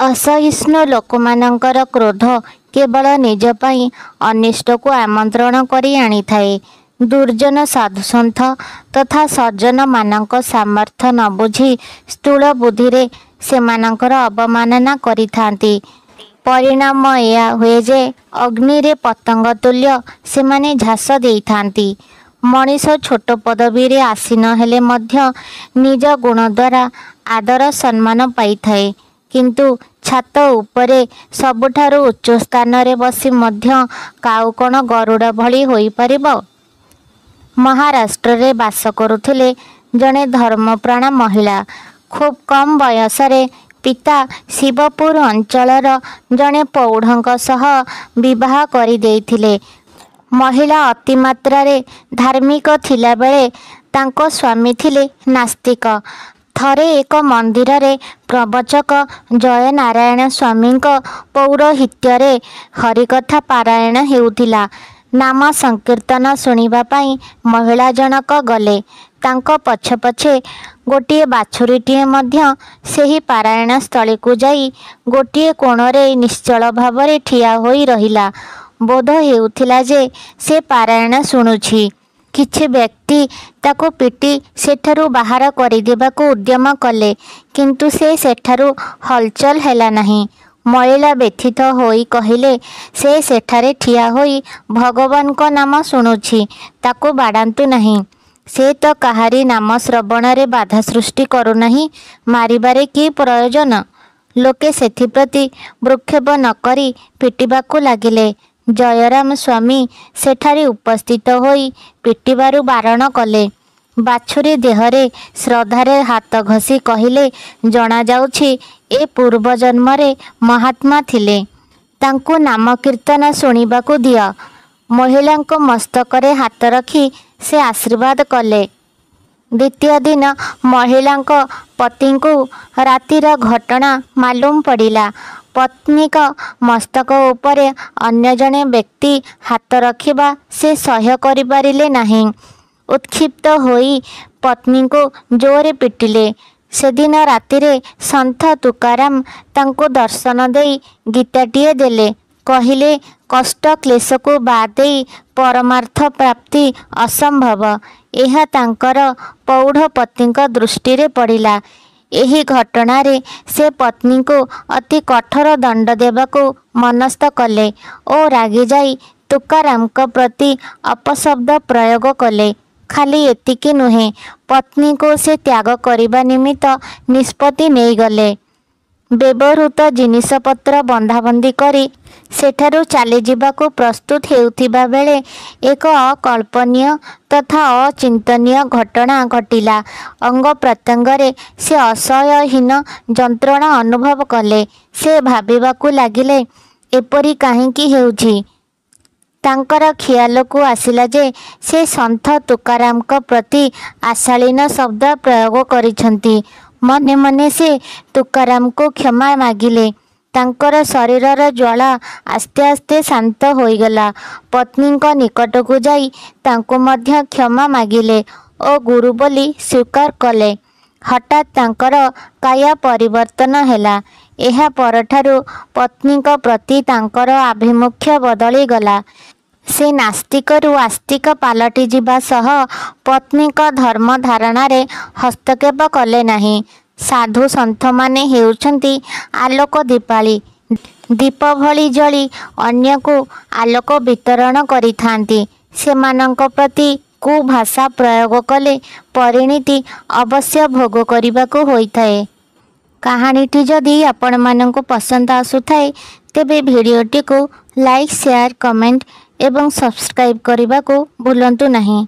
असहिष्णु लोकमानंकर क्रोध केवल निज पई अनिष्ट को आमंत्रण करी आनी थाए। दुर्जन साधुसंथ तथा सज्जन मानक सामर्थ्य न बुझी स्थूल बुद्धि रे सेमानंकर अवमानना करिथांती। परिणाम या हुए जे अग्नि रे पतंग तुल्य सेमाने झास देइथांती। मनीष छोट पदवी रे आसीन हेले मध्य निज गुण द्वारा आदर सम्मान पाई थाए, किंतु छात उपरे सबुठारु उच्च स्थान रे बसी मध्य काउ कोण गरुड़ भली होई परिबो। महाराष्ट्र रे बास करुथिले जणे धर्मप्राण महिला। खूब कम बयस रे पिता शिवपुर अंचलर जणे पौढ़ंक सह विवाह करि देइथिले। महिला अतिमात्रा रे धार्मिक थिला बेले तांको स्वामी थिले नास्तिक। थरे एक मंदिर रे प्रवचक जय नारायण स्वामी पौरोहित्य रे हरिकथा पारायण हेउथिला। नाम संकीर्तन सुनिबा पाई महिला जनक गले। तांको पछे पछे गोटिए बाछुरीटिए मध्य सेही पारायण स्थली को जाई गोटिए कोणरे निश्चल भावरे ठिया होई रहिला। बोध हेउथिला जे से पारायण शुणुछि। किछि व्यक्ति ताको पिटी सेठारु बाहर करिदेबाको उद्यम कले, किंतु से सेठारु हलचल हेला नहीं। महिला व्यथित होई कहिले, से सेठारे ठिया होई भगवान को नाम शुणुछि, ताको बाड़ांतु नहीं। से तो काहारी नाम श्रवण रे बाधा सृष्टि करू नहीं, मारिबारे की प्रयोजन। लोके सेथिप्रति भ्रुक्षेप न करी पिटिबाकू लागिले। जयराम स्वामी सेठारे उपस्थित होई पिटिबारु बारण कले। बाछुरी देहरे श्रद्धारे हाथ घसी कहिले, जना जाउछि ए पूर्व जन्मरे महात्मा थिले, तांकु नाम कीर्तन शुणिबाकू दिय। महिलांको मस्तकरे हाथ रखी से आशीर्वाद कले। द्वितीय दिन महिलांको पतिंकु रातिर घटना मालूम पड़िला। पत्नीक मस्तक उपरे अन्य जने व्यक्ति हाथ रखिबा से सह्य करि पारिले नाही। उत्क्षिप्त होई पत्नी को जोरे पिटिले। सेदिन रातिरे संत तुकाराम तांको दर्शन देई गीताटिए देले। कहिले कष्ट क्लेश को बाद देई परमार्थ प्राप्ति असंभव। एहा तांकर पौढ़ पतिंक दृष्टि रे पड़िला। एही घटना रे से पत्नी को अति कठोर दंड देबाको मनस्थ कले ओ रागी जाई तुकाराम को प्रति अपशब्द प्रयोग कले। खाली एतिकी नुहे, पत्नी को से त्याग करिबा निमित्त निष्पत्ति नहीं गले। व्यवहृत जिनिसपत्र बंधाबंदी करी सेठारु चली जिबाकू प्रस्तुत हेउथिबा बेले एक अकल्पनीय तथा अचिंतनीय घटना घटिला। अंग प्रत्यंगरे से असह्यहीन जंत्रणा अनुभव कले। से भाबिबाकू लागिले एपरी काहींकी हेउछि। तांकर ख्याल को आसिला जे से संत तुकाराम को प्रति आशालीन शब्द प्रयोग करिछंती। मने मने से तुकाराम को क्षमा मागिले। तांकर शरीरर ज्वाला आस्ते आस्ते शांत होईगला। पत्नी को निकट को जाई तांको मध्य क्षमा मागिले ओ गुरु बोली स्वीकार कले। हठात तांकर काया परिवर्तन हैला। एहा परठारु पत्नी को प्रति तांकर आभिमुख्य बदली गला। से नास्तिक रु आस्तिक पालटी जिबा सह पत्नी को धर्म धारणा रे हस्तक्षेप कले नहीं। साधु संत माने हेउछंती आलोक दीपाली। दीप भली जली अन्य को आलोक वितरण करिथांती। सेमानंक प्रति कुभाषा प्रयोग कले परिणति अवश्य भोग करिबाको होइथाए। कहानीटी जदि आपण मानंको पसंद आसुथाए तेबे भिडियोटी को लाइक शेयर कमेंट एवं सब्सक्राइब करने को भूलंतु नहीं।